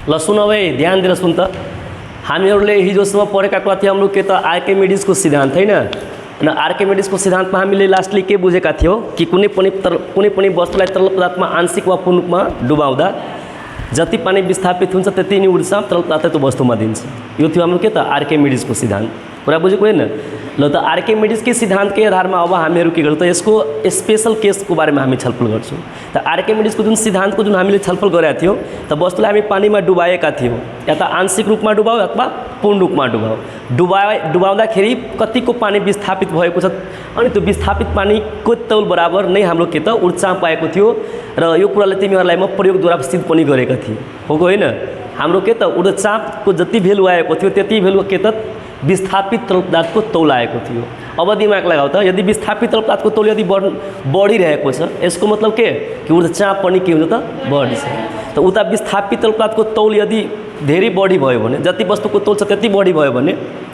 ल सुन भाई, ध्यान दिएर सुन त। हामीहरूले हिजोसम्म पढेका कुरा थियो हाम्रो के त आर्किमिडीजको सिद्धान्त होइन। अनि आर्किमिडीजको सिद्धान्तमा हामीले लास्टली के बुझेका थियौँ कि कुनै पनि वस्तुलाई तरल पदार्थमा आंशिक वा पूर्ण रूपमा डुबाउँदा जति पानी विस्थापित हुन्छ त्यति नै ऊर्जा तरल पदार्थ त्यो वस्तुमा दिन्छ। यो थियो हाम्रो के त आर्किमिडीजको सिद्धान्त। कुरा बुझेको होइन? ल त आर्किमिडीजकै सिद्धान्तकै आधारमा अब हामीहरू के गर्छौँ त यसको स्पेशल केसको बारेमा हामी छलफल गर्छौँ। त आर्किमिडीजको जुन सिद्धान्तको जुन हामीले छलफल गरेका थियौँ त वस्तुलाई हामी पानीमा डुबाएका थियौँ, या त आंशिक रूपमा डुबाऊ अथवा पूर्ण रूपमा डुबाऊ। डुबाउँदाखेरि कतिको पानी विस्थापित भएको छ अनि त्यो विस्थापित पानीको तौल बराबर नै हाम्रो के त ऊर्जा पाएको थियो। र यो कुरालाई तिमीहरूलाई म प्रयोगद्वारा सिद्ध पनि गरेका थिएँ, हो होइन? हाम्रो के त ऊर्जाको जति भेल्यु आएको थियो त्यति भेल्यु के त विस्थापित तरल पदार्थको तौल आएको थियो। अब दिमाग लगाऊ त, यदि विस्थापित तरल पदार्थको तौल यदि बढिरहेको छ यसको मतलब के कि ऊर्जा पनि के हुन्छ त बढ्छ। त उता विस्थापित तरल पदार्थको तौल यदि धेरै बढी भयो भने, जति वस्तुको तौल छ त्यति बढी भयो भने,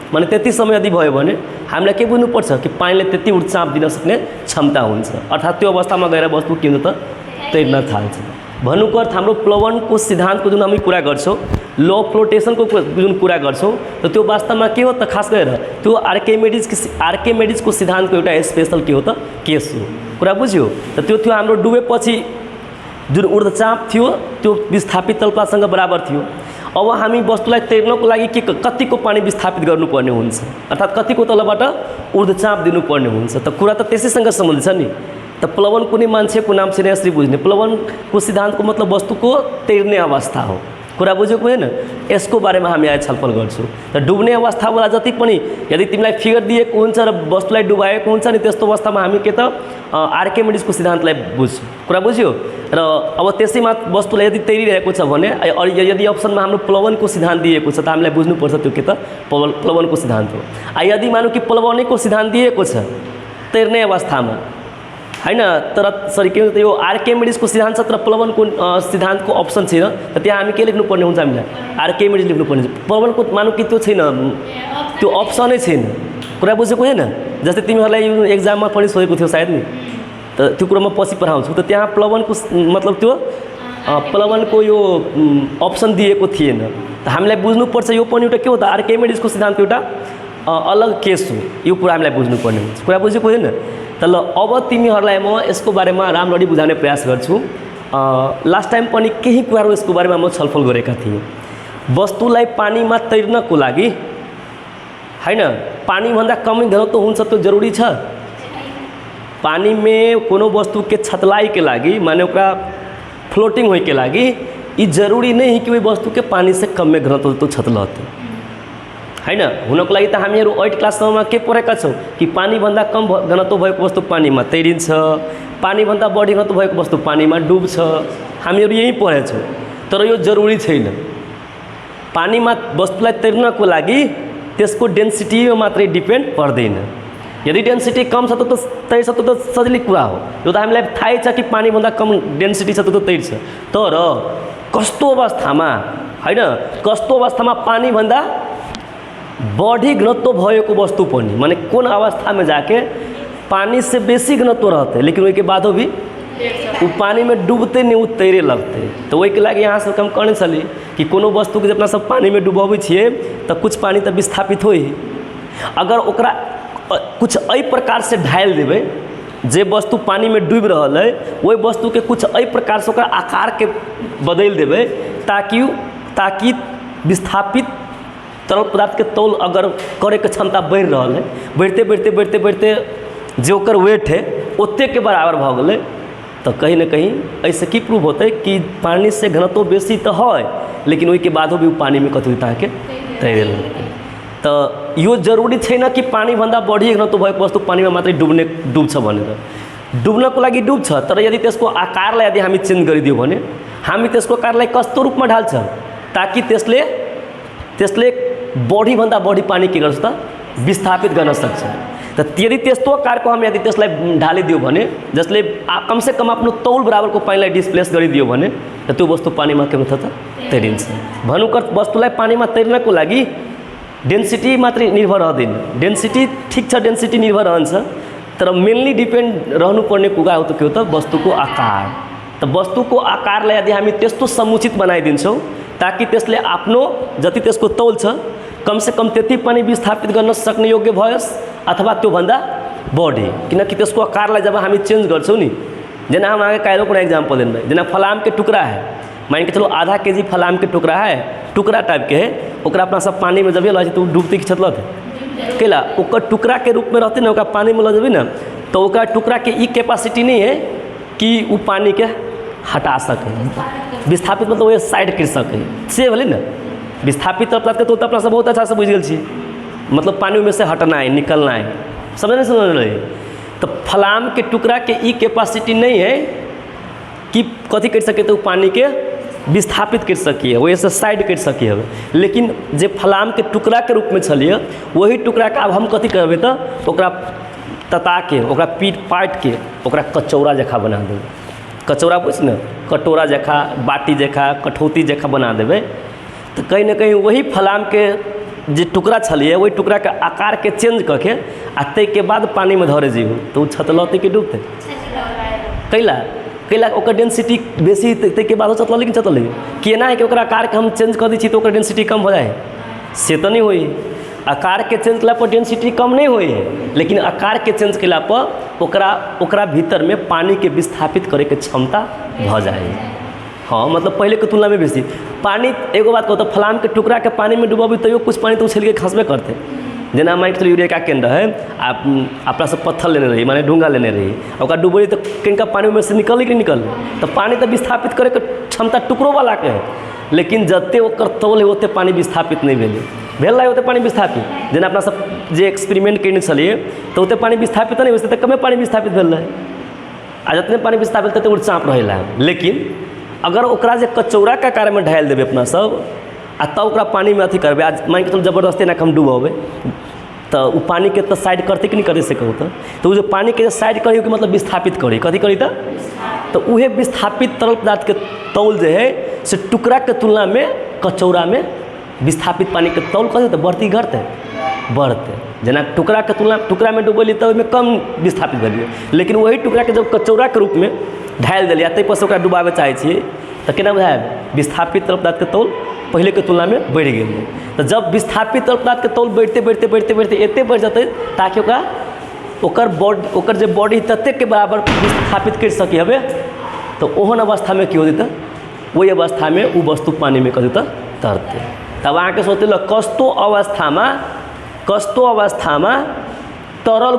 माने त्यति समय यदि भयो भने हामीलाई के बुझ्नुपर्छ कि पानीले त्यति ऊर्जा दिन सक्ने क्षमता हुन्छ। अर्थात् त्यो अवस्थामा गएर वस्तु के हुन्छ त तैर्न थाल्छ। भन्नुको अर्थ हाम्रो प्लवनको सिद्धान्तको जुन हामी कुरा गर्छौँ, ल अफ फ्लोटेसनको जुन कुरा गर्छौँ त त्यो वास्तवमा के हो त खास गरेर त्यो आर्किमिडीजको सिद्धान्तको एउटा स्पेशल के हो त केस हो। कुरा बुझ्यो? त त्यो थियो हाम्रो डुबेपछि जुन ऊर्जाचाप थियो त्यो विस्थापित तरल पदार्थसँग बराबर थियो। अब हामी वस्तुलाई तैर्नको लागि के कतिको पानी विस्थापित गर्नुपर्ने हुन्छ, अर्थात् कतिको तलबाट ऊर्जाचाप दिनुपर्ने हुन्छ। त कुरा त त्यसैसँग सम्बन्धित छ नि। त प्लवन कुनै मान्छेको नाम छैन यसरी बुझ्ने। प्लवनको सिद्धान्तको मतलब वस्तुको तैर्ने अवस्था हो। कुरा बुझेको होइन? यसको बारेमा हामी आज छलफल गर्छौँ। त डुब्ने अवस्थावाला जति पनि यदि तिमीलाई फिगर दिएको हुन्छ र वस्तुलाई डुबाएको हुन्छ नि त्यस्तो अवस्थामा हामी के त आर्किमिडीजको सिद्धान्तलाई बुझ्छौँ। कुरा बुझ्यो? र अब त्यसैमा वस्तुलाई यदि तैरिरहेको छ भने यदि अप्सनमा हाम्रो प्लवनको सिद्धान्त दिएको छ त हामीलाई बुझ्नुपर्छ त्यो के त प्लवनको सिद्धान्त हो। यदि मानौँ कि प्लवनको सिद्धान्त दिएको छ तैर्ने अवस्थामा होइन, तर सरी के भन्छ यो आर्किमिडीजको सिद्धान्त छ तर प्लवनको सिद्धान्तको अप्सन छैन, त त्यहाँ हामी के लेख्नुपर्ने हुन्छ? हामीलाई आर्किमिडीज लेख्नुपर्ने हुन्छ। प्लवनको मानौँ कि त्यो छैन, त्यो अप्सनै छैन। कुरा बुझेको होइन? जस्तै तिमीहरूलाई यो एक्जाममा पनि सोधेको थियो सायद नि, त त्यो कुरो म पछि पढाउँछु। त त्यहाँ प्लवनको मतलब त्यो प्लवनको यो अप्सन दिएको थिएन। त हामीलाई बुझ्नुपर्छ यो पनि एउटा के हो त आर्किमिडीजको सिद्धान्तको एउटा अलग केस हो। यो कुरा हामीलाई बुझ्नुपर्ने हुन्छ। कुरा बुझेको होइन? त ल अब तिमीहरूलाई म यसको बारेमा राम्ररी बुझाउने प्रयास गर्छु। लास्ट टाइम पनि केही कुराहरू यसको बारेमा म छलफल गरेका थिएँ। वस्तुलाई पानीमा तैर्नको लागि होइन पानीभन्दा कमै घनत्व हुन्छ त्यो जरुरी छ? पानी में कोनो वस्तु के छतलाई के लागी माने ओकरा फ्लोटिंग होय के लागी ये जरूरी नहीं कि वही वस्तु के पानी से कम में घनत्व तो छतलते है ना। हुनको लागि त हामीहरु 8 क्लासमा के पढेका छौं कि पानी भन्दा कम घनत्व भएको वस्तु पानीमा तैरिन्छ, पानी भन्दा बढी घनत्व भएको वस्तु पानीमा डुब्छ। हामीहरु यही पढेछौं। तर यो जरुरी छैन। पानीमा वस्तुलाई तैर्नको लागि त्यसको डेन्सिटीमा मात्रै डिपेन्ड पर्दैन। यदि डेन्सिटी कम छ त तैर्छ त सजिलै कुरा हो। यो त हामीलाई थाहै छ कि पानी भन्दा कम डेन्सिटी छ त तैर्छ। तर कस्तो अवस्थामा हैन, कस्तो अवस्थामा पानी भन्दा बढी घनत्व भएको वस्तु पनि माने कुन अवस्था में जाके पानी से बेसी घनत्व रहते लेकिन वही के बाद भी वो पानी में डूबते नहीं वो तैरे लगते। तो वही के लगे यहाँ से कम करने चली कि कोनो वस्तु के अपना सब पानी में डुबावे छिए तो कुछ पानी तो विस्थापित हो ही। अगर ओकरा कुछ अई प्रकार से ढाल देवे जे वस्तु पानी में डूब रहा है वही वस्तु के कुछ अई प्रकार से ओकरा आकार के बदल देवे ताकि विस्थापित तरल पदार्थ के तौल अगर करे के क्षमता बढ़ रहा है, बढ़ते बढ़ते बढ़ते बढ़ते जो ओकर वेट है ओते के बराबर भ गए तो कहीं ना कहीं ऐसे की प्रूव होते कि पानी से घनत्व बेसी तो है लेकिन वही के बाद भी पानी में कतौ ताके तैरे लगते। तो यो जरूरी छैन कि पानी भन्दा बढी घनत्व भएको वस्तु पानी में मात्रै डुब्छ भनेर। डुब्नको लागि डुब्छ तर यदि त्यसको आकारलाई यदि हामी चेन्ज गरिदियो भने हामी त्यसको आकारलाई कस्तो रूपमा ढाल्छ ताकि त्यसले बढी भन्दा बढी पानी के गर्छ त विस्थापित गर्न सक्छ। त यदि त्यस्तो आकारको हामी यदि त्यसलाई ढालिदियो भने जसले कम से कम आफ्नो तौल बराबरको पानीलाई डिस्प्लेस गरिदियो भने त त्यो वस्तु पानीमा के हुन्छ त तैरिन्छ। भन्नुको वस्तुलाई पानीमा तैर्नको लागि डेन्सिटी मात्रै निर्भर रहँदैन। डेन्सिटी ठीक छ, डेन्सिटी निर्भर रहन्छ तर मेनली डिपेन्ड रहनुपर्ने कुरा हो त के हो त वस्तुको आकार। त वस्तुको आकारलाई यदि हामी त्यस्तो समुचित बनाइदिन्छौँ ताकि त्यसले आफ्नो जति त्यसको तौल छ कम से कम त्यति पानी विस्थापित गर्न सक्ने योग्य भयोस् अथवा त्योभन्दा बढी। किनकि त्यसको आकारलाई जब हामी चेंज गर्छौं नि, जना हम आगे कायरो को एग्जाम्पल देंगे, जना फलाम के टुकड़ा है, मान के चलो आधा केजी फलाम के टुकड़ा है, टुकड़ा टाइप के है, ओकरा अपना सब पानी में जब लगे तो डूबती की छतलत कैला ओकर टुकड़ा के रूप में रहते ना, ओकरा पानी में लगे ना तो ओकरा टुकड़ा के ई कैपेसिटी नहीं है कि वो पानी के हटा सके, विस्थापित मतलब वो साइड कर सके से भले ना। विस्थापित तो अपना सब बहुत अच्छा से बुझ गए, मतलब पानी में से हटना है, निकलना है, समझ नहीं समझ रहे। तो फलाम के टुकड़ा के ई कैपेसिटी नहीं है कि कथी कर सके तो पानी के विस्थापित कर सकिए, वही से साइड कर सकिए। लेकिन जे फलाम के टुकड़ा के रूप में चलिए वही टुकड़ा के अब हम कथी करबे तो ओकरा तता के ओकरा पीट पाट के ओकरा कचौड़ा जखा बना देवे। कचौड़ा पूछ न, कटोरा जखा, बाटी जखा, कठौती जखा बना देवे। तो कहीं ना कहीं वही फलाम के जे टुकड़ा छलिए वही टुकड़ा के आकार के चेंज करके आ तै के बाद पानी में धरे जीव तो वो छतलते कि डूबते कैला ओकर डेंसिटी बेसी तै के बाद छतल लेकिन छतल केना है कि ओकरा आकार के हम चेंज कर दी छी तो ओकर डेंसिटी कम हो जाए से तो नहीं होई। आकार के चेंज कला पर डेंसिटी कम नहीं होई है, लेकिन आकार के चेंज कला पर ओकरा भीतर में पानी के विस्थापित करे के क्षमता भ जाए। हाँ मतलब पहले के तुलना में बेसी पानी। एगो बात कहता फलाम के टुकड़ा के पानी में डूबी तो कुछ पानी तो उछल के खसबे करते। जना मान के चलो यूरिया का केंद्र है, आप अपना से पत्थर लेने रही माने ढूंगा लेने रही, और डूबी तो किनका पानी में से निकल कि नहीं निकल, तो पानी तो विस्थापित करे के क्षमता टुकड़ों वाला के है, लेकिन जते ओकर तौल है ओते पानी विस्थापित नहीं भेल है, ओते पानी विस्थापित जना अपना सब जे एक्सपेरिमेंट करने चलिए तो ओते पानी विस्थापित नहीं होते, कमे पानी विस्थापित भेल है आ जितने पानी विस्थापित होते वो चाँप रहा है। लेकिन अगर ओकरा जे कचौड़ा के आकार में ढाल देवे अपना सब आ तब ओकरा पानी में अथी करबे, आज मान के तुम जबरदस्ती ना हम डूबे तो वो पानी के तो साइड करते कि नहीं करे से कहूँ तो वो जो पानी के साइड करी कि मतलब विस्थापित करी कथी करी तो वह विस्थापित तरल पदार्थ के तौल जो है से टुकड़ा के तुलना में कचौड़ा में विस्थापित पानी के तौल कथी तो बढ़ती घटते बढ़ते। जना टुकड़ा के तुलना टुकड़ा में डूबली तो उसमें कम विस्थापित भेलिए, लेकिन वही टुकड़ा के जब कचौड़ा के रूप में ढाल दिलिए तै पर से ओकरा डुबावे चाहे छिए तो केना बुझाए विस्थापित तरल पदार्थ के तौल पहले के तुलना में बढ़ गई। तो जब विस्थापित तरल पदार्थ के तौल बढ़ते बढ़ते बढ़ते बढ़ते एते बढ़ जाते ताकि ओकर जे बॉडी तते के बराबर विस्थापित कर सके हवे, तो ओहन अवस्था में की होती वही अवस्था में वो वस्तु पानी में कभी तरते। तब आके सोचते कस्तो अवस्था में तरल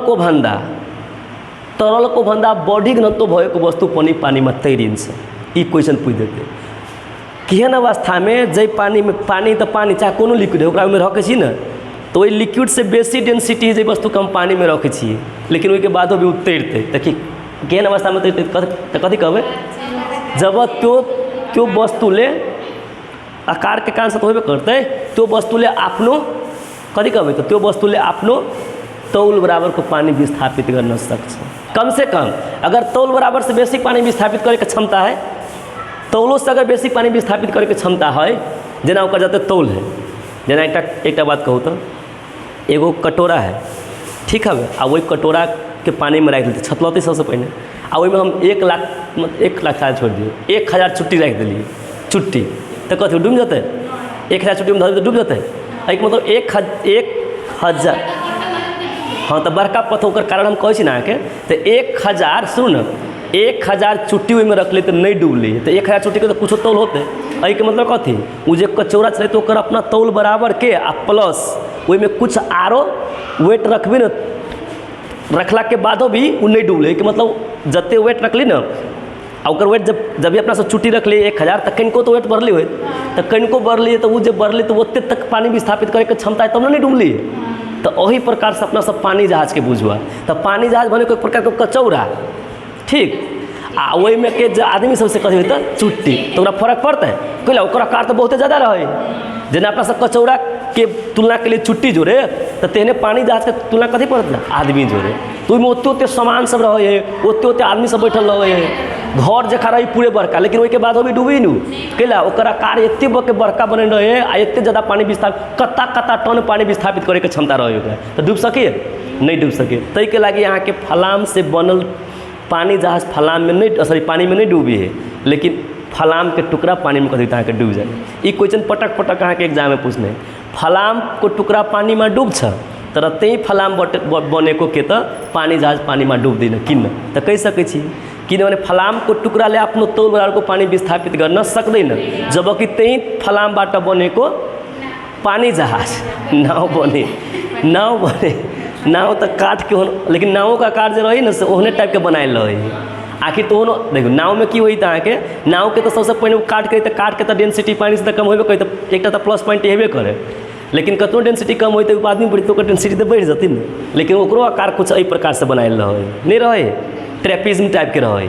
को भन्दा बढी घनत्व भएको वस्तु पनि पानी में तैरिन्छ। ई क्वेश्चन पूछ देते केहन अवस्था में जै पानी में पानी चाहे कोनो लिक्विड है ओकरा में रखे छी न तो वही लिक्विड से बेसी डेंसिटी जे वस्तु के हम पानी में रखे छी, लेकिन ओहि के बादो भी उतरते तो केहन अवस्था में तैरते तो कथी कहबै जब त्यो वस्तु ले आकार के कारण से तो होबे करते त्यो वस्तु ले आफ्नो कथी कहबै तो त्यो वस्तु ले आफ्नो तौल बराबर को पानी विस्थापित कर सक्छ। कम से कम अगर तौल बराबर से बेसी पानी विस्थापित करे के क्षमता है, तौलों से अगर बेसी पानी विस्थापित करे के क्षमता है, जना ओकर जते तौल है, जना एक बात कहूँ तो एगो कटोरा है ठीक है, आ वही कटोरा के पानी में रख देते छतलते सबसे पहले, आ वही में हम 1 लाख छोड़ दिए 1000 चुट्टी रख दिलिए चुट्टी तो कथी डूब जाते 1000 चुट्टी में धर डूब जाते एक मतलब 1000। हाँ तो बड़का पत्थर ओकर कारण हम कहै ना के तो 1000 सुन 1000 चुट्टी में रख ले तो नहीं डूबली तो 1000 चुट्टी के तो कुछ तौल होते। अई के मतलब कथी वो जो कचौड़ा चले तो ओकर अपना तौल बराबर के आ प्लस वही में कुछ आरो वेट रखबी न रखला के बादो भी वो नहीं डूबले के मतलब जते वेट रखली न ओकर वेट जब भी अपना सब चुट्टी रख ली 1000 तो कनिको तो वेट बढ़ली हो तो कनिको बढ़ली तो वो जब बढ़ली तो ओते तक पानी विस्थापित करे के क्षमता है तब नहीं डूबली। तो वही प्रकार से अपना सब पानी जहाज के बुझुआ तो पानी जहाज बने कोई प्रकार के कचौड़ा ठीक आ वही में के आदमी सबसे कथी होता चुट्टी तो ओकरा फर्क पड़ता है कैला ओकर आकार तो बहुत ज़्यादा रहे जना अपना सब कचौड़ा के तुलना के लिए चुट्टी जोड़े तो तेने पानी जहाज के तुलना कथी पड़ता आदमी जोड़े तो ओते सामान सब रहे है ओते आदमी सब बैठल रहे है घर जखा रही पूरे बड़का, लेकिन वही के बाद भी डूबी नू कैला ओकर आकार एते बड़का बने रहे आ एते ज़्यादा पानी विस्थापित कता टन पानी विस्थापित करे के क्षमता रहे ओकरा तो डूब सके नहीं डूब सके। तै के लागी यहाँ के फलाम से बनल पानी जहाज फलाम में नहीं सॉरी पानी में नहीं डूबी है, लेकिन फलाम के टुकड़ा पानी में कथी अहाँके डूब जाए। ई क्वेश्चन पटक पटक अहाँके एग्जाम में पूछने फलाम को टुकड़ा पानी में डूब छ तर त्यही फलाम बनेको के त पानी जहाज पानी में डूब्दैन किन त कहि सकै छी किनभने फलामको टुक्राले आफ्नो तौल बराबरको पानी विस्थापित गर्न सक्दैन जबकि त्यही फलामबाट बनेको पानी जहाज नाव बने नाव तो काठ के हो लेकिन नाव का कार जो रही ना से ओहने टाइप के बनाएल रही आखिर तो देखो नाव में की हुई अहाँके नाव के तो सबसे पहले काट के काट के तो डेंसिटी पानी से तो कम होबे करे तो एक तो प्लस पॉइंट हेबे करे लेकिन कतनो डेंसिटी कम होई तो आदमी बढ़ी तो डेंसिटी तो बढ़ जाती न लेकिन ओकरो आकार कुछ एहि प्रकार से बनाएल रहे नहीं रहे ट्रेपिज्म टाइप के रहे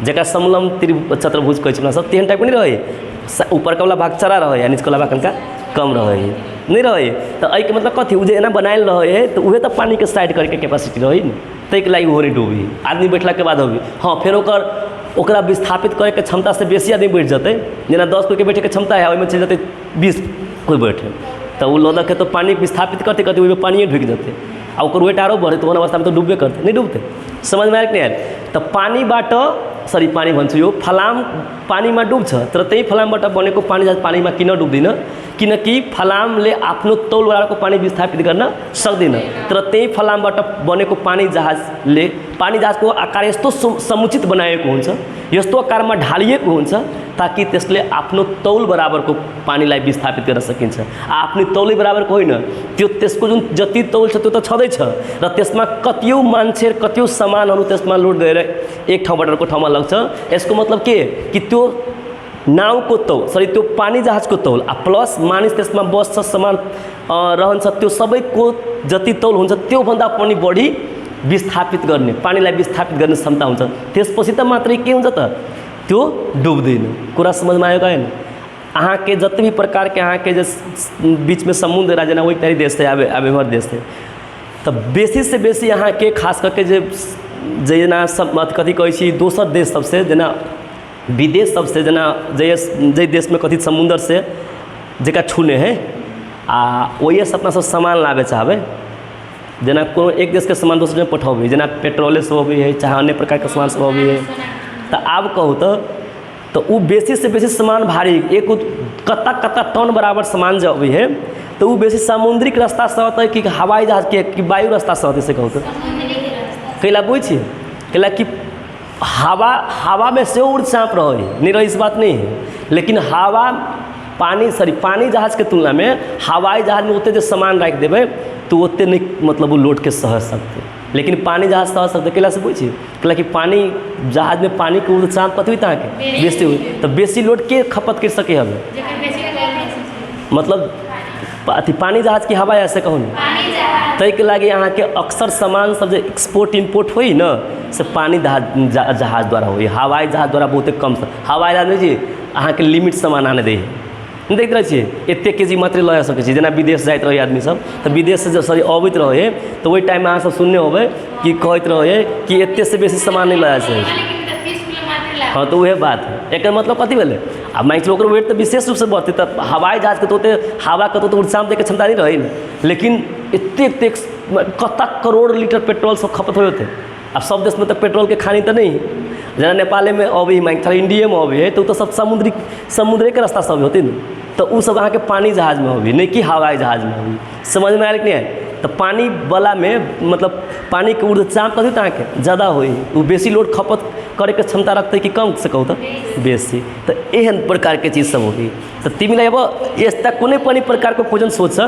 जरा समलम चतुर्भुज कहै छै सब तेहन टाइप नहीं रहे ऊपर का वाला भाग चरा रहे या नीचे वाला भाग कनिका कम रहे नहीं रहे तो एहि के मतलब कथी जे एना बनाएल रहे तो उहे तो पानी के साइड करके कैपेसिटी रही न तै के लागि ओहने डूबी आदमी बैठला के बाद होबी हाँ फिर ओकरा विस्थापित करे के क्षमता से बेसी आदमी बैठ जाते जेना 10 कोई के बैठे के क्षमता है ओहिमे चल जाते 20 कोई बैठे तो वो लदक के तो पानी विस्थापित करते करते ओहिमे पानी ढुक जाते आ ओकर वेट आरो बढ़े तो अवस्था में तो डूबे करते नहीं डूबते समझ में आयल नहीं आयल तो पानी बाट सॉरी पानी भन्छु यो फलाम पानी में डूब छ तर त्यही फलामबाट बनेको पानी जहाज पानी में किन डुब्दैन किनकि फलामले आफ्नो तौल बराबरको पानी विस्थापित गर्न सक्दैन तर त्यही फलामबाट बनेको पानी जहाजको आकार यस्तो समुचित बनाएको हुन्छ यस्तो आकारमा ढालिएको हुन्छ ताकि त्यसले आफ्नो तौल बराबरको पानीलाई विस्थापित गर्न सकिन्छ आफ्नो तौल बराबरको होइन त्यो त्यसको जुन जति तौल छ त्यो त छँदैछ र त्यसमा कतियौं मान्छे कतियौं सामानहरू त्यसमा लोड गरेर एक ठाउँबाट अर्को ठाउँमा लग्छ यसको मतलब के कि त्यो नावको तौल सरी त्यो पानी जहाजको तौल प्लस मानिस त्यसमा बस्छ सामान रहन्छ त्यो सबैको जति तौल हुन्छ त्योभन्दा पनि बढी विस्थापित गर्ने पानीलाई विस्थापित गर्ने क्षमता हुन्छ त्यसपछि त मात्रै के हुन्छ त त्यो डुब्दैन कुरा समझमा आयो हैन अहाँ के जति भी प्रकार के अहाँ के जे बीच में समुद्र रहा जेना वही देश है आबे हर देश है तो बेसी से बेसी अहाँ के खास करके जेना कथी कहै छी दोसर देश सबसे जेना विदेश सबसे जना जै देश में कथी समुद्र से जका छूने है आ वही से अपना सब सामान लाबे चाहबे जना कोनो एक देश के सामान दोसर में पठाबे जना पेट्रोले सब अबै है चाहे अन्य प्रकार के सामान सब अबै है तो आब कहू तो वो बेसी से बेसी सामान भारी एक कत्ता टन बराबर सामान जब अबै है तो वो बेसी समुद्रिक रास्ता से होता है कि हवाई जहाज के कि वायु रास्ता से होते से कहू तो कैला बुझ छी कैला कि हवा में से उड़ चाँप रहे नहीं रही इस बात नहीं है लेकिन हवा पानी जहाज के तुलना में हवाई जहाज में उतने जो सामान रख देवे तो उतने नहीं मतलब वो लोड के सह सकते लेकिन पानी जहाज सह सकते कैला से पूछिए कैला कि पानी जहाज में पानी के उड़ चाँप कथी हुई के बेसी हुई तो बेसी लोड के खपत कर सके हमें मतलब अथी पानी जहाज की हवा ऐसे कहूँ तै के लागे अहाँ के अक्सर सामान सब जो एक्सपोर्ट इम्पोर्ट हुई न से पानी जहाज द्वारा हुई हवाई जहाज द्वारा बहुत कम हवाई जहाज में जी अहाँ के लिमिट सामान आने दे देख रहे छे एते केजी मात्र लगा सके छी जेना विदेश जाइत रहे आदमी सब तो विदेश से सॉरी अबैत रहे तो वही टाइम में अहाँ सब सुनने होबे कि कहत रहे कि एते से बेसी सामान नहीं लगा सके हाँ तो वह बात है एक मतलब कथी भेलै अब मान चलो ओकर वेट तो विशेष रूप से बढ़ते तो हवाई जहाज के तो हवा के तो उड़साम दे के क्षमता नहीं रही लेकिन एते कत्ता करोड़ लीटर पेट्रोल सब खपत होते अब सब देश में तो पेट्रोल के खानी तो नहीं जना नेपाल में अभी मान चलो इंडिया में अभी है तो सब समुद्र के रास्ता सब होते न तो वो सब अहाँ के पानी जहाज में होगी नहीं कि हवाई जहाज में होगी समझ में आयल कि नहीं तो पानी वाला में मतलब पानी के ऊर्जा चाँप कथी तो अहाँ ज़्यादा हुई वो बेसी लोड खपत करे के क्षमता रखते कि कम से कहू तो बेसी तो एहन प्रकार के चीज़ सब होगी तो तिमीलाई अब यस्ता कुनै पनि प्रकार को क्वेश्चन सोच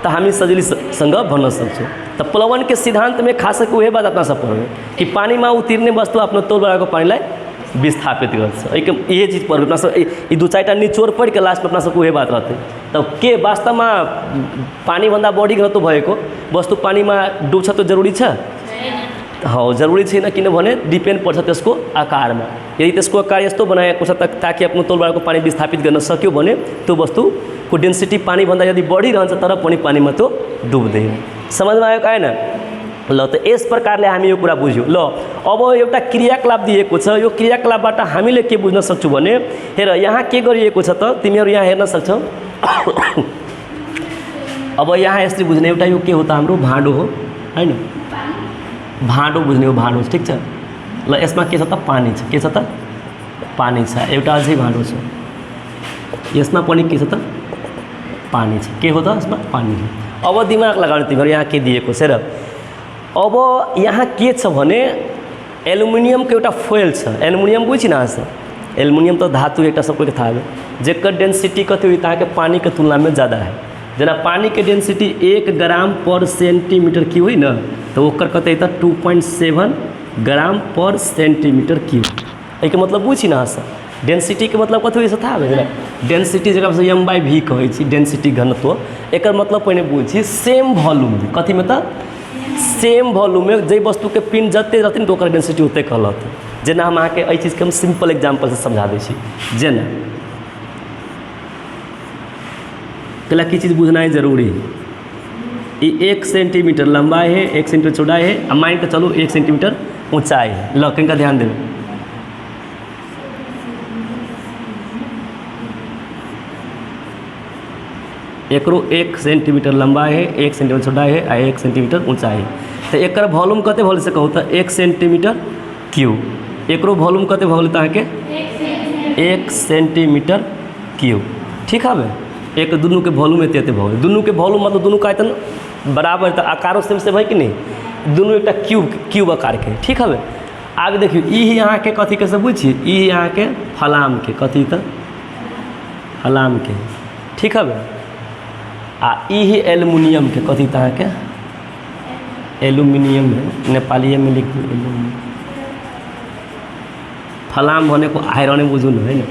तो हामी सजिलैसँग भन्न सक्छौँ तो प्लवन के सिद्धांत में खास करके वही बात अपना सब पढ़बे कि पानी में उतरने वस्तु आफ्नो तौल बराबरको पानीलाई विस्थापित गर्छ यही चीज़ पढ़बे अपना सब ये दू चारिटा निचोड़ पढ़ के लास्ट में अपना सबको वही बात रहते तो के वास्तव में पानी भन्दा बढी घनत्व भएको वस्तु पानी में डुब्छ तो जरूरी छ हाँ जरूरी छैन किनभने डिपेंड पर्छ त्यसको आकारमा यदि त्यसको आकार यस्तो बनाएको छ ताकि आफ्नो तौल बराबरको पानी विस्थापित गर्न सक्यो भने त्यो वस्तुको डेन्सिटी पानी भन्दा यदि बढिरहन्छ तर पनि पानीमा त्यो डुब्दैन समझमा आयो हैन ल त यस प्रकारले हामी यो कुरा बुझ्यौँ ल अब एउटा क्रियाकलाप दिएको छ यो क्रियाकलापबाट हामीले के बुझ्न सक्छौँ भने हेर यहाँ के गरिएको छ त तिमीहरू यहाँ हेर्न सक्छौ अब यहाँ यसले बुझ्ने एउटा यो के हो त हाम्रो भाँडो हो हैन भाँडो बुझ्ने हो भाँडो ठीक छ ल यसमा के छ त पानी छ के छ त पानी छ एउटा अझै भाँडो छ यसमा पनि के छ त पानी छ के हो त यसमा पानी अब दिमाग लगाउनु तिमीहरू यहाँ के दिएको छ र अब यहाँ के छ भने एल्युमिनियमको एउटा फोइल छ एल्युमिनियम बुझिन एल्युमिनियम तो धातु एक सबको था जेकर डेंसिटी कथी हुई ताकि पानी के तुलना में ज़्यादा है जना पानी के डेंसिटी 1 ग्राम पर सेंटीमीटर क्यूब हुई ना तो ओकर कते था 2.7 ग्राम पर सेंटीमीटर क्यूब एक मतलब बुझी ना सर डेंसिटी के मतलब कथी हुई था डेंसिटी जगह एम बाई भी कहे डेंसिटी घनत्व एक मतलब पहले बुझी सेम वॉल्यूम कथी में था सेम वॉल्यूम में जे वस्तु के पिन जते रहती तो ओकर डेंसिटी होते कहलत जेना हम अहाँके एहि चीज़ के हम सिंपल एग्जाम्पल से समझा दै छी जेना पहला की चीज़ बुझना है जरूरी है 1 सेंटीमीटर लंबाई है 1 सेंटीमीटर चौड़ाई है अब मान के चलो 1 सेंटीमीटर ऊंचाई है लो कहीं का ध्यान देवे एकरो 1 सेंटीमीटर लंबाई है 1 सेंटीमीटर चौड़ाई है और 1 सेंटीमीटर ऊंचाई है तो एक वॉल्यूम कते भल से कहूँ तो 1 सेंटीमीटर क्यूब एकरो वॉल्यूम कते भल ताके 1 सेंटीमीटर क्यूब ठीक है एक दुनू के वॉल्यूम एते भऽ गेल दुनू के वॉल्यूम मतलब दुनू का आयतन बराबर तो आकारो सेम से भाई कि नहीं दुनू एक क्यूब आकार के ठीक है आगे देखियो ई यहाँ के कथी के से बुझिए ई यहाँ के फलाम के कथी तो फलाम के ठीक है आ ई एल्युमिनियम के कथी तहाँ के एल्युमिनियम है नेपाली में लिख दियो फलाम होने को आयरन बुझू है ना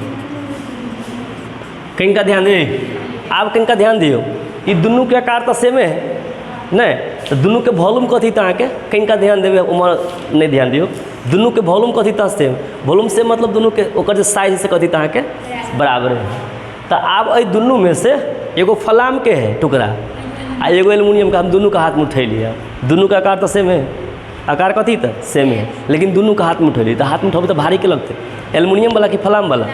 कहीं का ध्यान दे आप कहीं का ध्यान दियो ये दुनू के आकार तो सेम है नहीं तो दुनू के वॉल्यूम कथी तहाँ के कहीं का ध्यान देवे उमर नहीं ध्यान दियो दुनू के वॉल्यूम कथी तहाँ सेम वॉल्यूम सेम मतलब दुनू के ओकर साइज से कथी तहाँ के बराबर है तो आप अ दुनू में से एगो फलाम के है टुकड़ा आ एगो एल्युमिनियम का हम दुनू का हाथ में उठे लिया दुनू का आकार तो सेम है आकार कथी तो सेम है लेकिन दुनू का हाथ में उठे तो हाथ में उठे तो भारी के लगते एल्युमिनियम वाला कि फलाम वाला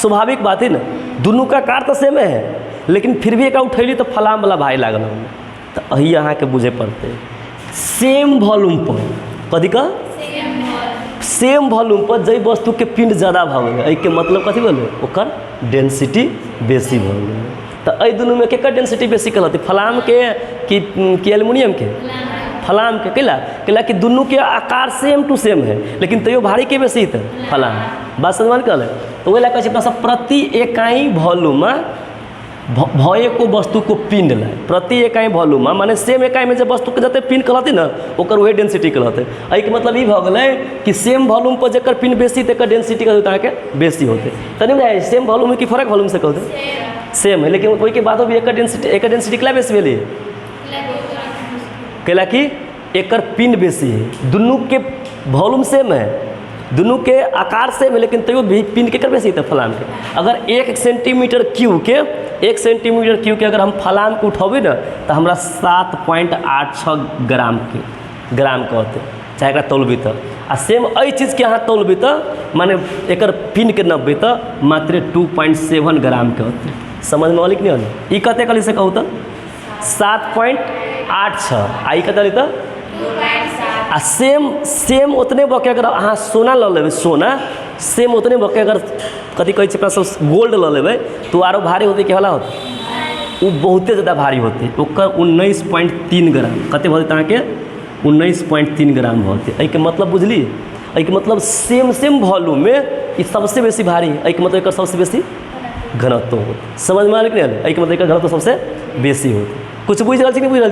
स्वाभाविक बात है ना दुनू का आकार तो सेम है लेकिन फिर भी एक उठैली तो फलाम वाला भाई लागल तो अही अहाँ के बुझे पड़ते सेम वॉल्यूम पर कथी का सेम वॉल्यूम पर जै वस्तु के पिंड ज़्यादा भऽ गेलै के मतलब कथी भेलै ओकर डेंसिटी बेसी भऽ गेलै तो अइ दुनू में केकर डेंसिटी बेसी कहलती फलाम के कि एल्युमिनियम के फलाम के कैला कि दुनू के आकार सेम टू सेम है लेकिन तैयो भारी के बेसी है फलाम बात समझ कहल तो वही लगे अपना सब प्रति इकाई वॉल्यूम भए को वस्तु को पिंड ला प्रति इकाई वॉल्यूम माने सेम इकाई में जब वस्तु के जते पिंड कहलती ना ओकर वही डेंसिटी कहलते एहि के मतलब ई भऽ गेलै कि सेम वॉल्यूम पर जकर पिंड बेसी तकर डेंसिटी कहते के बेसी होते तनी बुझाइ सेम वॉल्यूम है कि फर्क वॉल्यूम से कहते सेम है लेकिन ओहि के बादो भी एकर डेंसिटी किला बेसी भेलै कैला कि एकर पिंड बेसी है दुनू के वॉल्यूम सेम है दुनू के आकार सेम है लेकिन तैयो भी पिंड के बेसी है फलाम के अगर 1 सेंटीमीटर क्यूब के अगर हम फलाम के उठेबे ना तो हमरा 7.86 ग्राम कहते चाहे एक तौलबी तो आ सेम अ चीज़ के अहाँ तौलबी तो माने एकर पिंड के नब्बे तो मात्र 2.7 ग्राम के होते समझ में अलिक नहीं होने ई कते कली से कहू तो 7.86 आई कते तो आ सेम उतने बके अगर अहाँ सोना लऽ लेबै सोना सेम उतने बके अगर कथी कहै छै अपना सब गोल्ड लऽ लेबै तो आरो भारी होते के वाला होते वो बहुते ज़्यादा भारी होते ओकर 19.3 ग्राम कते भऽ जेतै अहाँके 19.3 ग्राम भऽ जेतै एहि के मतलब बुझली एहि के मतलब सेम वॉल्यूम में ई सबसे बेसी भारी है एहि के मतलब एकर सबसे बेसी घनत्व होते समझ में आयल कि नहीं एहि के मतलब एकर घनत्व सबसे बेसी होते कुछ बुझ रहा नहीं बुझ रहा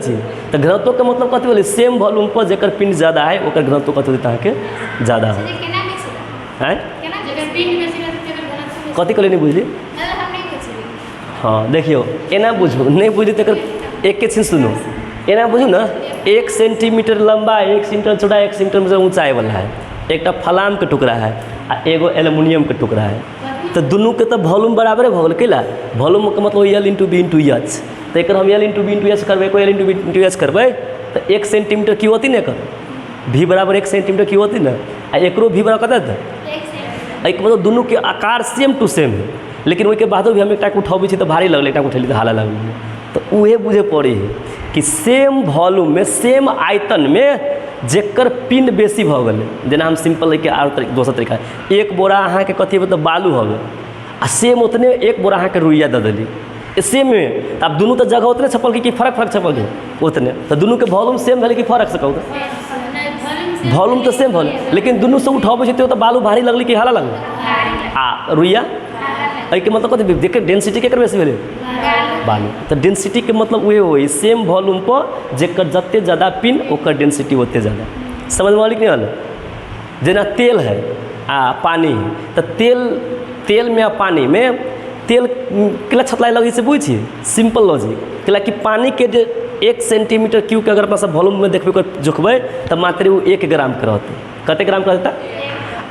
तो घनत्व के मतलब कथी बोले सेम वॉल्यूम पर जकर पिंड ज़्यादा है ओकर घनत्व कथी होता है ज़्यादा है कथी कहले नहीं बुझली हाँ देखियो एना बुझू नहीं बुझली तो एक चीज सुनो एना बुझू ना 1 सेंटीमीटर लंबा 1 सेंटीमीटर चौड़ा 1 सेंटीमीटर ऊंचाई वाला है एक फलाम के टुकड़ा है आ एगो एल्युमिनियम के टुकड़ा है तो दुनू के तो वॉल्यूम बराबर भऽ गेल कैला वॉल्यूम के मतलब L into B into H तो एक हम L into B into H करबै कोई L into B into H करबै तो 1 सेंटीमीटर की होती ना एकर भी बराबर 1 सेंटीमीटर की होती ना आ एकरो भी बराबर कते था एक मतलब दुनू के आकार सेम टू सेम है लेकिन ओहि के बादो भी हम एक उठबै छी तो भारी लगलै एक उठेली तो हाला लगलै तो उहे बुझे पड़े है कि सेम वॉल्यूम में सेम आयतन में जेकर पिन बेसी भ गेलै, जेना हम सिंपल लेके आर दोसर तरीका, एक बोरा अहाँके कथी मतलब बालू हवे आ सेम उतने एक बोरा अहाँके रुइया दऽ देली सेम में, अब दुनू तो जगह उतने छपल कि फर्क छपल है उतने, तो दुनू के वॉल्यूम सेम भेलै कि फर्क से कहू, वॉल्यूम तो सेम भेलै, लेकिन दुनू से उठाबै छै तो बालू भारी लगलै कि हल्का लगलै आ रुइया, एहिके मतलब कथी देख डेंसिटी केकर बेसी भेलै बालू, तो डेंसिटी के मतलब उहे होई सेम वॉल्यूम पर जेकर जते ज़्यादा पिन ओकर डेंसिटी ओते ज़्यादा। समझ में आइल कि नहीं? जेना तेल है आ पानी है, तो तेल में आ पानी में तेल केला छतलाए लगी से बुझ छियै सिंपल लॉजिक, केला कि पानी के जे 1 सेंटीमीटर क्यूब के अगर अपना सब वॉल्यूम में देखबै जोखबै तो मात्र वो 1 ग्राम के रहते, कते ग्राम के रहता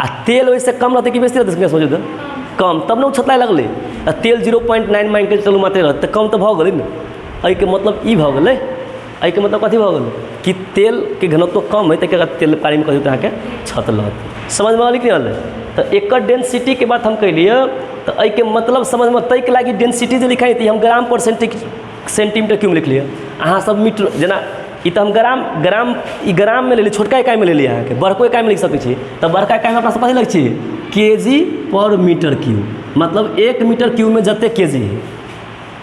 आ तेल वैसे कम रहते कि बेसी रहते सोचो तो कम, तब ने छतलाए लगलै, तेल 0.9 मान के चलू मात्र रहते कम तो भऽ गेलै ने, एहिके मतलब ई भऽ गेलै, एहिके मतलब कथी भऽ गेलै कि तेल के घनत्व कम है तो तेल पानी में कथी अहाँके छतलत। समझ में आइल कि नहीं? तो एकर डेंसिटी के बात हम कहलिए, तो एहिके मतलब समझ में तैके लागी डेंसिटी जो लिखाई थी हम ग्राम पर सेंटीमीटर क्यूब लिख लिया, अहाँ सब मीटर जेना ई तो हम ग्राम में ले ली, छोटका इकाई में ले लिया अहाँके, बड़को इकाई में लिख सकते छी, तो बड़का इकाई में अपना सब कथी लिख छी केजी पर मीटर क्यूब, मतलब 1 मीटर क्यूब में जते केजी है,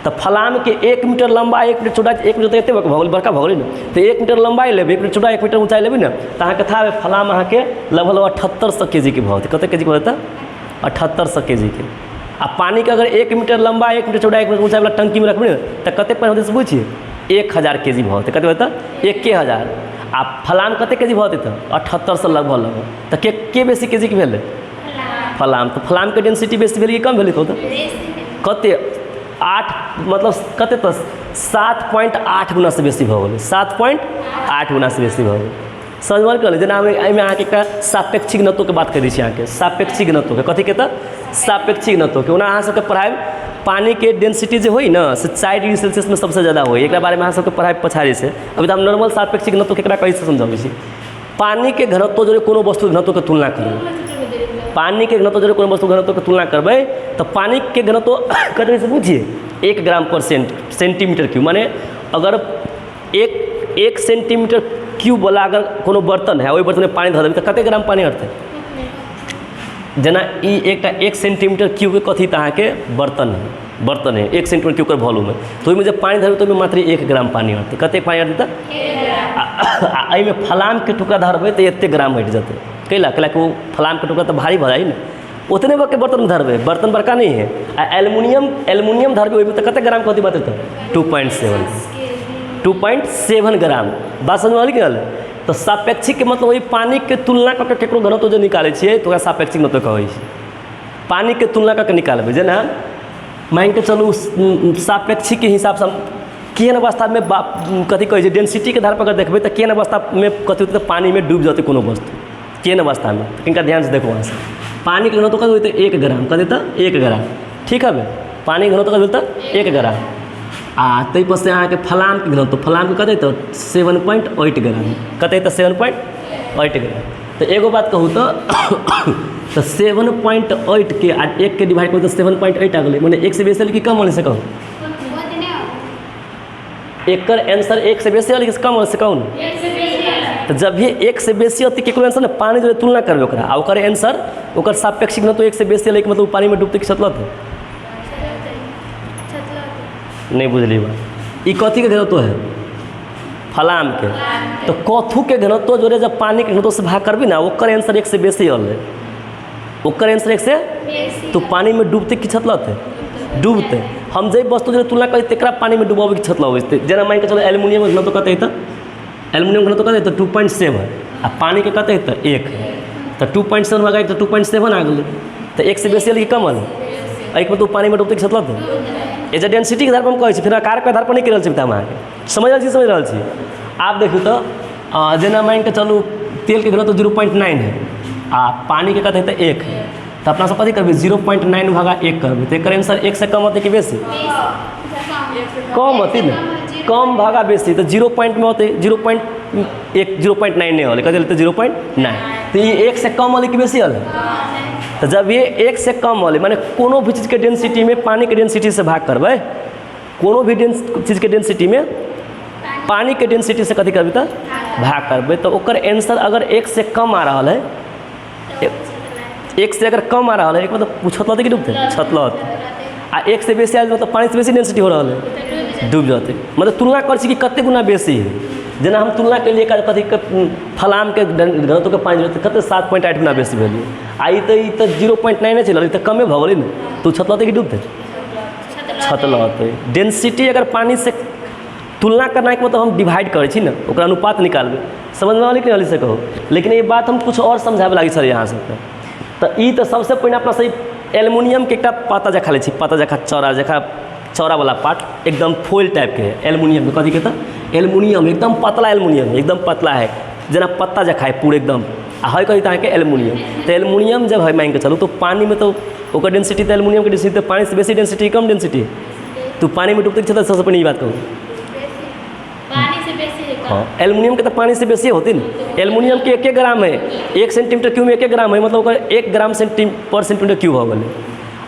तो फलाम के 1 मीटर लंबा 1 मीटर चौड़ा 1 मीटर तो एते भऽ गेल बड़का भऽ गेलै ने, तो 1 मीटर लंबाई लेबै 1 मीटर चौड़ा 1 मीटर ऊंचाई लेबै ने, तो अहाँके था फलाम अहाँके लगभग 7800 केजी के भऽ जेतै, कते केजी के भऽ जेतै 7800 केजी के, आ पानी के अगर 1 मीटर लंबा 1 मीटर चौड़ा 1 मीटर ऊंचाई वाला टंकी में रखबै ने तो कते पानी होतै से बुझिए 1000 केजी भऽ जेतै, कते होतै 1000, आ फलाम कते केजी भऽ जेतै 7800 लगभग, तो के बेसी केजी के भेलै फलाम, तो फलाम के डेंसिटी बेसी भेलै कि कम भेलै कहू तऽ कते 8 मतलब कते तो 7.8 गुना से बेसी भऽ गेलै, 7.8 गुना से बेसी भऽ गेलै। समझ में कहलिए जेना एहिमे अहाँके एकटा सापेक्षिक घनत्व के बात करै छी, अहाँके सापेक्षिक घनत्व के कथी के तऽ सापेक्षिक घनत्व के, ओना अहाँ सबके पढ़ाई पानी के डेंसिटी जो होई ना से 4 डिग्री सेल्सियस में सबसे ज़्यादा होई, एक बारे में अहाँ सबके पढ़ाई पछाड़ी से, अभी तो हम नॉर्मल सापेक्षिक घनत्व केकरा कहै से समझाबै छी, पानी के घनत्व जो कोनो वस्तु घनत्व के तुलना करबै, पानी के घनत्व जो कोनो वस्तु घनत्व के तुलना करबै तो पानी के घनत्व कते से पूछिए 1 ग्राम पर सेंटीमीटर क्यूब, माने अगर एक सेंटीमीटर क्यूब वाला अगर कोनो बर्तन है, वही बर्तन में पानी धऽ देबै तो कते ग्राम पानी हटतै, जेना ई एकटा 1 सेंटीमीटर क्यूब के कथी अहाँके बर्तन है 1 सेंटीमीटर क्यूब के वॉल्यूम है, तो ओहिमे जब पानी धरबै तो ओहिमे मात्र 1 ग्राम पानी हटतै, कते पानी हटतै तऽ एहिमे फलाम के टुकड़ा धरबै तो एते ग्राम हटि जेतै, कैला कि वो फलाम के टुकड़ा तो भारी भऽ जाइ ने, उतने के बर्तन धरबै, बर्तन बड़का नहीं है, आ एल्युमिनियम धरबै ओहिमे तो कते ग्राम कथी बतेतै 2.7 ग्राम, बात समझ में आइल कि नहीं? तो सापेक्षिक के मतलब वही पानी के तुलना करके केकरो घनत्व जो निकालै छियै तो ओकरा सापेक्षिक घनत्व कहै छै, पानी के तुलना करके निकालबै, जेना मान के चलू सापेक्षिक के हिसाब से हम केहन अवस्था में कथी कहै छै डेंसिटी के आधार पर अगर देखबै तो केहन अवस्था में कथी होतै पानी में डूब जेतै कोनो वस्तु, केहन अवस्था में कनिका ध्यान से देखो वहाँ से, पानी के घनत्व कथी होतै 1 ग्राम, कथी तऽ 1 ग्राम, ठीक है पानी के घनत्व कथी होतै 1 ग्राम, आ ताहि पर से अहाँके फलाम के घनत्व, फलाम के कते तऽ 7.8 ग्राम, कते तऽ 7.8 ग्राम, तो एगो बात कहूँ तो 7.8 के आ 1 के डिवाइड करू तो 7.8 आ गेलै, माने 1 से बेसी कि कम होने से कहूँ, एकर आंसर 1 से बेसी कि कम होने से कहूँ, तो जब भी 1 से बेसी होती केकरो आंसर ने पानी जो तुलना करबै ओकरा आ ओकर आंसर ओकर सापेक्षिक घनत्व 1 से बेसी मतलब वो पानी में डूबते कि छतलत नहीं बुझली बात, ई कथी के घनत्व है फलाम के, तो कथू के घनत्व जोड़े जब पानी के घनत्व से भाग करबी ना ओकर आंसर 1 से बेसी अलै, ओकर आंसर 1 से तो पानी में डूबते कि छतलत है डूबते, हम जे वस्तु जो तुलना करी तेकरा पानी में डूबाबै कि छतलत, जेना मान के चलो एल्युमिनियम के घनत्व कते तऽ एल्युमिनियम घनत्व कते तऽ 2.7 आ पानी के कते तऽ 1, तो 2.7 भगा तो 2.7 आ गेलै, तो 1 से बेसी अलै कि कम अलै, एहिके मतलब पानी में डूबते कि छतलत है, एज डेंसिटी के आधार पर हम कहै छी, फिर आकार के आधार पर नहीं कह रहल छी, हम अहाँके समझ रहल छी, आप देखू तो जेना मान के चलू तेल के घनत्व 0.9 है आ पानी के कते तऽ 1 है, तो अपना सब कथी करबै 0.9 भागा 1 करबै, तो एकर आंसर 1 से कम होतै कि बेसी, कम होतै ने, कम भागा बेसी, तो 0 पॉइंट में होतै 0.9 नहीं होलै, कथी होतै 0.9, तो ये 1 से कम होलै कि बेसी होलै, तो जब ये 1 से कम होलै माने कोनो भी चीज़ के डेंसिटी में पानी के डेंसिटी से भाग करबै, कोनो भी चीज़ के डेंसिटी में पानी के डेंसिटी से कथी करबै तऽ भाग करबे तो ओकर आंसर अगर 1 से कम आ रहा है, 1 से अगर कम आ रहा है, एक मतलब छतलते कि डूबते छतलत, आ 1 से बेसी आयल मतलब पानी से बेसी डेंसिटी हो रहा है, डूब जाते। मतलब तुलना कर कि कते गुना बेसी है। जेना हम तुलना के लिए कथी फलाम के घनत्व के पानी कते 7.8 गुना बेसी भेल, आई तो 0.9 चल तो कमे भ गेलै ने, तो छतलते कि डूबते छतलते। डेंसिटी अगर पानी से तुलना करना के मतलब हम डिवाइड करै छी ना, ओकरा अनुपात निकालबे, समझ में आली कि नहीं से कहो। लेकिन ये बात हम कुछ और समझावे लगी सर यहाँ सबके। तो ई तो सबसे पहले अपना सही एल्युमिनियम के एक पत्ता जखा ले, पत्ता जखा चौड़ा वाला पार्ट एकदम फोइल टाइप के है एल्युमिनियम के, कथी कहता एल्युमिनियम एकदम पतला, एल्युमिनियम एकदम पतला है, जना पत्ता जखा है पूरे एकदम, है कही तक एल्युमिनियम। तो एल्युमिनियम जब है मान के चलू तो पानी में तो ओकर डेंसिटी तो एल्युमिनियम की डेंसिटी तो पानी से बेसी डेंसिटी कम डेंसिटी, तो पानी में डूबते सबसे पहले ये बात कहूँ। हाँ, एल्युमिनियम के तो पानी से बेसी होती ना। एल्युमिनियम के 1 ग्राम है, 1 सेंटीमीटर क्यूब में 1 ग्राम है, मतलब 1 ग्राम पर सेंटीमीटर क्यूब हो गए।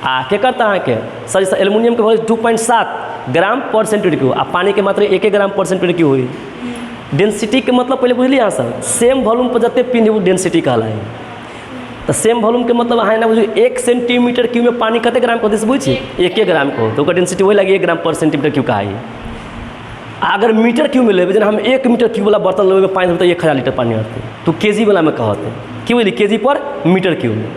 आ के करता है के सर एल्युमिनियम के 2.7 ग्राम पर सेंटीमीटर क्यूब, आ पानी के मात्र 1 ग्राम पर सेंटीमीटर क्यूब हुई। डेंसिटी के मतलब पहले बुझलिए यहाँ सर, सेम वॉल्यूम पर जते पिन है डेंसिटी कहला है। तो सेम वॉल्यूम के मतलब अहाँ ना बुझिए 1 सेंटीमीटर क्यूब में पानी कते ग्राम कहते बुझिए 1 ग्राम को, तो ओकर डेंसिटी वही लगी 1 ग्राम पर सेंटीमीटर क्यूब का है। अगर मीटर क्यूब में लेवे, हम 1 मीटर क्यूब वाला बर्तन लेवे में पानी तो 1000 लीटर पानी आते, तो केजी वाला में कहते क्यों बोली केजी पर मीटर क्यूब में।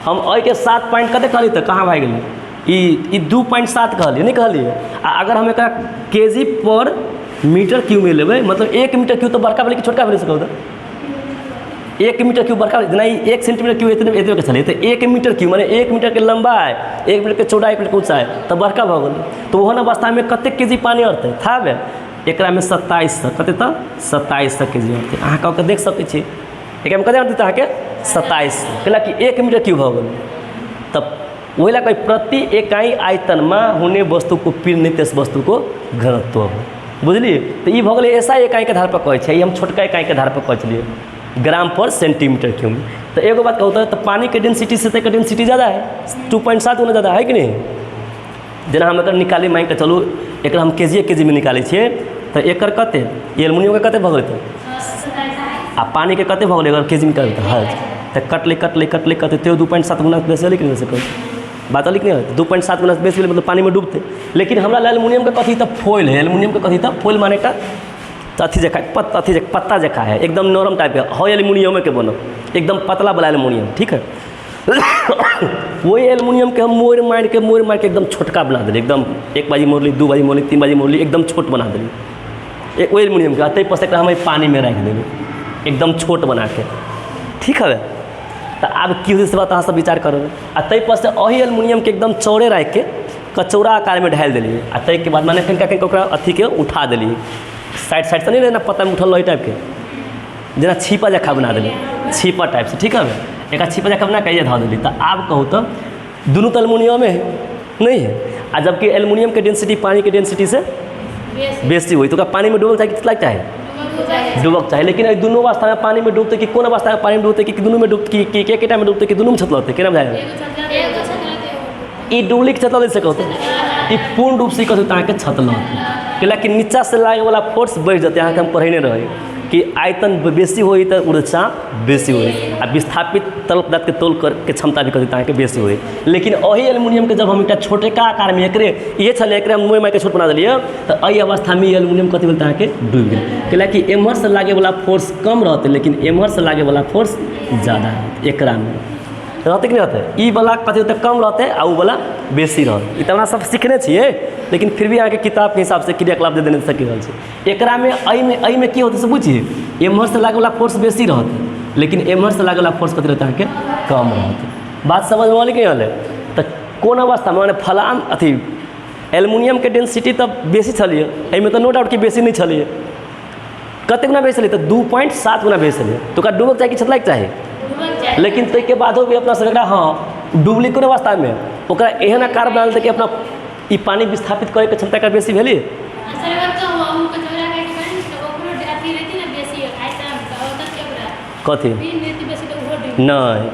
हम अ के 7 पॉइंट कते कहली तो कहाँ भाग गई, ई 2.7 कहली नहीं कहलिए। अगर हम एक केजी पर मीटर क्यूब में लेवे मतलब 1 मीटर क्यूब तो बड़का भेल कि छोटका भेल सकता, 1 मीटर क्यूब बड़का जेना 1 सेंटीमीटर क्यूब इतने के चलिए, तो 1 मीटर क्यूब माने 1 मीटर के लंबाई, 1 मीटर के चौड़ाई, 1 मीटर के ऊंचाई, तो बड़का भ गेल। तो ओहन अवस्था में कते केजी पानी अरते था बे, एकरा में 2700 कते तो 2700 केजी अरते। अहाँ कह के देख सकै छी एकरा में कते अरते अहाँके 2700, कैला कि 1 मीटर क्यूब हो गल। तब वही ला प्रति इकाई आयतन में होने वस्तु को पीड़ित वस्तु को घनत्व हो, बुझलिए। तो ये भगल ऐसा इकाई के आधार पर कहे, हम छोटका इकाई के आधार पर कह चलिए ग्राम पर सेंटीमीटर क्यूब। तो एगो बात कहता है तो पानी के डेंसिटी से तो डेंसिटी ज़्यादा है, 2.7 गुना ज़्यादा है कि नहीं। जेना हम एक निकाली मान के चलू, एक हम केजी में निकाले छे, तो एक कते एल्युमिनियम के कते भगल आ पानी के कते भगल अगर केजी में निकालते हैं तो कटले कते तो 2.7 गुना बेसी है, लेकिन वैसे बात है लेकिन 2.7 गुना बेसी मतलब पानी में डूबते। लेकिन हमारा एल्युमिनियम का कथी तब फॉइल है, एल्युमिनियम का कथी तब फॉइल माने का तो अथी जखा पत्ता जखा है, एकदम नरम टाइप के है एल्युमिनियम के बनो, एकदम पतला वाला एल्युमिनियम, ठीक है। वही एल्युमिनियम के हम मोड़ मार के एकदम छोटका बना दिली, एकदम 1 बाजी मोड़ली, 2 बाजी मोड़ली, 3 बाजी मोड़ली, एकदम छोट बना दिली एक वही एल्युमिनियम के। अतः पस हम पानी में रख देंगे एकदम छोट बना के, ठीक है। तो अब की से बात अहाँ सब विचार करोगे। आ तै पर से वही एल्युमिनियम के एकदम चौड़े रख के कचौड़ा आकार में ढाल दिलिए, आ तै के बाद माने कहीं ओकरा अथी के उठा दिलिए, साइड से नहीं रहना पत्ता में उठल रही टाइप के, जना छिपा जखा बना दिली, छिपा टाइप से, ठीक है। एक छिपा जखा बना कहिए धो दिली। तो आप कहूँ तो दोनों तो एल्युमिनियम है नहीं है, आ जबकि एल्युमिनियम के डेंसिटी पानी के डेंसिटी से बेसी हुई, तो पानी में डूबक चाहिए कितना चाहिए डूबक चाहिए। लेकिन दोनों अवस्था में पानी में डूबते कि कौन अवस्था में पानी में डूबते कि दोनों में डूबते कि एक टाइम में डूबते कि दोनों में छतलते केना बुझाएगा। ई डुबली के छतल से कहते, ई पूर्ण रूप से कहते अहाँ के छतलत, कैलाकि नीचा से लागे वाला फोर्स बढ़ जाते। अहाँ के हम पढ़ेने रहे कि आयतन बेसी होई तो ऊर्जा बेसी होई, आ विस्थापित तरल पदार्थ के तोल कर के क्षमता भी कहते अहाँ बेसी होई। लेकिन वही एल्युमिनियम के जब हम एक छोटे का आकार में एकरे ये छल एकरे हम मुँह मार के छोट बना दिलिए, तो एहि अवस्था में एल्युमिनियम कथी बोलते अहाँ डूब गए, कैलाकि एम्हर से लागे वाला फोर्स कम रहते, लेकिन एम्हर से लागे वाला फोर्स ज़्यादा है एकरा में रहते कि नहीं रहते। ई वाला कथी होते कम रहते आ उ वाला बेसी रहते। इतना सब सीखने छिए, लेकिन फिर भी आगे किताब के हिसाब से क्रियाकलाप दे देने सकी रहल छै। एकरा में अई में की होते से बुझिए, एम्हर से लागे वाला फोर्स बेसी रहते, लेकिन एम्हर से लागे वाला फोर्स कथी रहते अहाँके कम रहते। बात समझ में आली कि नहीं? तो कौन अवस्था में माने फलाम अथी एल्युमिनियम के डेंसिटी तो बेसी छलिए, एहिमे तो नो डाउट कि बेसी नहीं छलिए, कते गुना बेसी छलिए तो 2.7 गुना बेसी छलिए। तो ओकरा डूबक चाही कि छतलाक चाही, लेकिन ताहिके बादो भी अपना सबके हाँ डूबली कोन अवस्था में ओकरा एहन आकार बना देते कि अपना ई पानी विस्थापित करे के क्षमता का बेसी भेली। कथी नहीं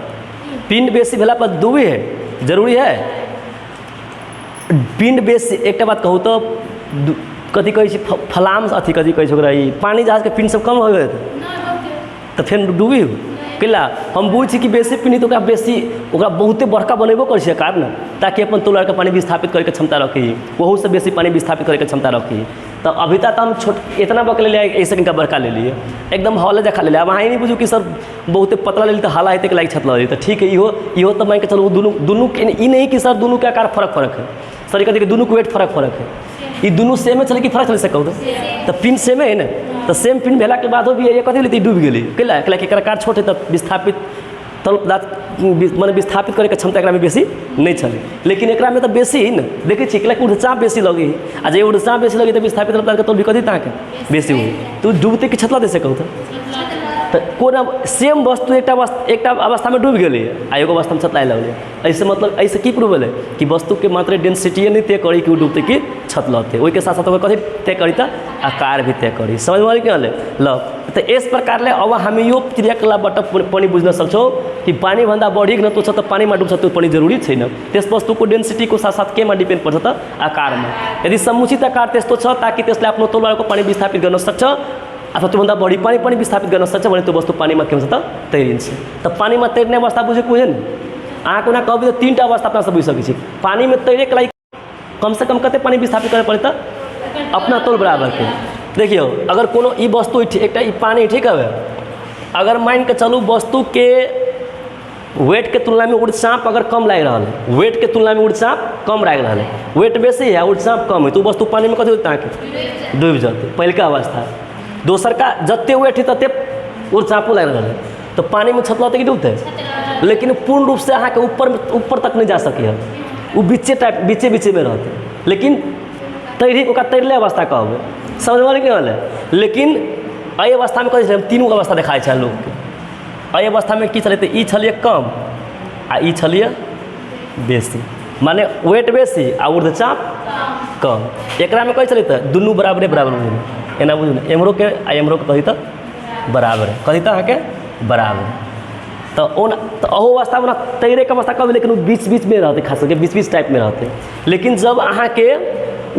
पिंड बेसी भेला पर डूबी है जरूरी है। पिंड बेसी एक बात कहूँ तो कथी कहै छै फलाम अथी कथी कहै छै ओकरा ई पानी जहाज के पिन सब कम हो गए तो फिर डूबी कैला हम बुझै छी कि बेसी पिनी तो बेसी बहुते बड़का बनेबो कर छै कार न ताकि अपन तोला के पानी विस्थापित करे के क्षमता रखी वहू से बेसी पानी विस्थापित करे के क्षमता रखी। तो अभी तक हम छोट इतना बक ले लिया ऐसे कनिका बड़का ले लिए एकदम हॉल जखा ले लिया। अब अहाँ ही नहीं बुझू कि सर बहुते पतला ले ली तो हाला हेते के लाइक छतला ली तो ठीक है इहो तो मैं चलो दोनों ई नहीं कि सर दोनों के आकार फर्क है सर कहते दोनों के वेट फर्क है ये दोनों सेम है चले कि फर्क चल सको तो पिन सेम है ना तो सेम पिन भेला के बाद भी ये कथी लेती डूब गई कैला एक कार छोट है तो विस्थापित तल पदार्थ मैंने विस्थापित करे के क्षमता एकरा में बेसी नहीं चले लेकिन एकरा में तो बेसी ही ना देखे छी कि ऊर्जा बेसी लगी आ जे ऊर्जा बेसी लगी तो विस्थापित पदार्थ के तल भी कथी ताके बेसी हुई तो डूबते कि छतला दे सको तो कोना सेम वस्तु एक अवस्था में डूब गई आ एगो अवस्था में छतलाए लगल ऐसे मतलब ऐसे की प्रूव है कि वस्तु के मात्र डेंसिटी नहीं तय करी कि वो डूबते कि छतलते वही के साथ साथ कथी तय करी तो आकार भी तय करी समझ में क्या ल तो इस प्रकार ले अब हम यो क्रियाकलापबाट पनि बुझ्न सक्छौँ कि पानी भन्दा बढी न तो पानी में डूब्छ तो पानी जरूरी छैन त्यस वस्तु को डेंसिटी को साथ साथ के में डिपेंड पर्छ त आकार में यदि समुचित आकार त्यस्तो छ ताकि त्यसले आफ्नो तलबारको पानी विस्थापित गर्न सक्छ अथवा त्योभन्दा बढी पानी पनि विस्थापित गर्न सक्छ भने त्यो वस्तु पानीमा के हुन्छ त तैरिन्छ। त पानीमा तैर्ने अवस्था बुझेको बुझेन अहाँको ना कभी तो 3टा अवस्था अपना सब बुझि सकै छी। पानी में तैरे के लागि कम से कम कते पानी विस्थापित करे पड़े त अपना तोल बराबर के देखियो अगर कोनो ई वस्तु एक पानी ठीक है अगर मान के चलू वस्तु के वेट के तुलना में ऊर्जाप अगर कम लाग रहा है वेट के तुलना में ऊर्जाप कम लाग रहा है वेट बेसी है ऊर्जाप कम है तो वस्तु पानी में कथी होता है डूब जाते पहिलका अवस्था। दोसर का जत्ते वेट है तत्ते ऊर्जापो लाग रहा है तो पानी में छतलाते कि डूबते लेकिन पूर्ण रूप से अहाँ के ऊपर तक नहीं जा सके है वो बीचे में रहते लेकिन तैरी ओकरा तैरले अवस्था कहबै समझ में क्या है। लेकिन एहि अवस्था में कथी तीनों अवस्था देखाई छै लोग के एहि अवस्था में की छलै तऽ ई छलिए कम आ ई छलिए बेसी माने वेट बेसी आ ऊर्ध्वचाप कम एकरा में कथी छलै तऽ दुनू बराबरे बराबर एना बुझू ने एम्हरो के आ एम्हरो के कथी तऽ बराबर है कथी तऽ अहाँके बराबर तो अहो अवस्था में तैरे के अवस्था कम लेकिन वो बीच में रहते खास करके बीच टाइप में रहते लेकिन जब अहाँ के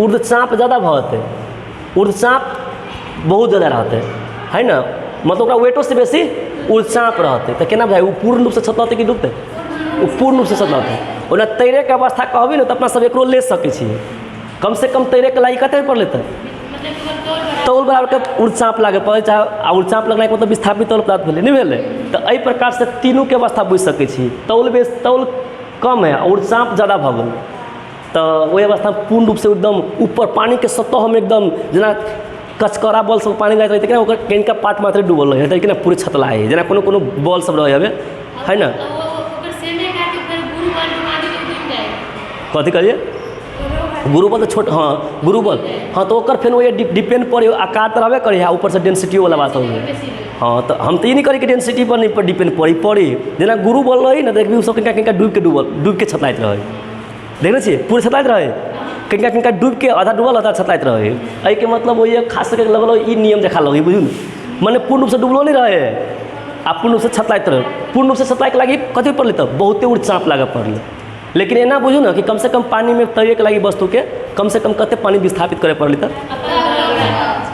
ऊर्ध्वचाप ज़्यादा भते ऊर्ध्वचाप बहुत ज़्यादा रहते है ना मतलब ओकरा वेटो से बेसी ऊर्ध्वचाप रहते तो केना भाई वो पूर्ण रूप से छतलते कि डूबते वो पूर्ण रूप से छतलते ओना तैरे के अवस्था कहबी ना तो अपना सब एकरो ले सकै छियै कम से कम तैरे के लागि कते पड़ लेते तौल बराबर के ऊर्ध्वचाप लागे पड़े चाहे ऊर्ध्वचाप लगने के मतलब विस्थापित तौल प्राप्त भेलै नहीं भेलै तो एहि प्रकार से तीनों के अवस्था बुझि सकै छी। तौल कम है ऊर्ध्वचाप ज़्यादा भऽ गेल तो वही अवस्था पूर्ण रूप से एकदम ऊपर पानी के सतह में एकदम जेना कचकरा बॉल सब पानी जाइत रहते ओकर कनिका पार्ट मात्र डूबल रहे कि ना पूरे छतला है जेना कोनो बॉल सब रहे हवे है ना कथी करिए गुरुबल तो छोट हाँ गुरुबल हाँ तो ओकर फिर वही डिपेंड पड़े आकार तो रहबे करे ऊपर से डेंसिटी वाला बात हो हाँ तो हम तो ये नहीं करी कि डेंसिटी पर नहीं डिपेंड पड़ी जेना गुरुबल रही ना देखबी सब कनिका डूब के छतलाइत रहे देखने छियै पूरे छतलाइत रहे कनिका डूब के आधा डूबल आधा छतलाइत रहे एहि के मतलब वही खास करके लगल ई नियम देखा लगे बुझू ने मने पूर्ण रूप से डूबलो नहीं रहे आ पूर्ण रूप से छतलाइत रहे पूर्ण रूप से छतलाए के लागि कथी पड़ले तब बहुते ऊर्ध्वचाप लागे पड़ले लेकिन एना बुझू ना कि कम से कम पानी में तैरे के लागि वस्तु के कम से कम कते पानी विस्थापित करे पड़ले तब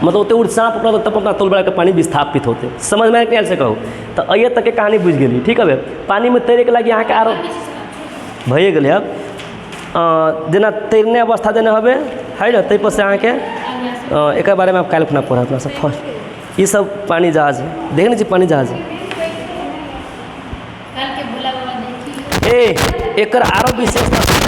मतलब ओते ऊर्ध्वचाप अपना तब अपना तौल बड़ा के पानी विस्थापित होते समझ में आयल से कहूँ तो अये तक के कहानी बुझ गेली ठीक है पानी में तैरे के लागि यहाँ के आरो भइए गेलै अब जेना तैरने अवस्था जेना हवे है ना ताहि पर से अहाँके एक बारे में आप काल्हि खुना पढ़ब अपना सब फर्स्ट ये सब पानी जहाज देखने छी पानी जहाज एकर आरो विशेषता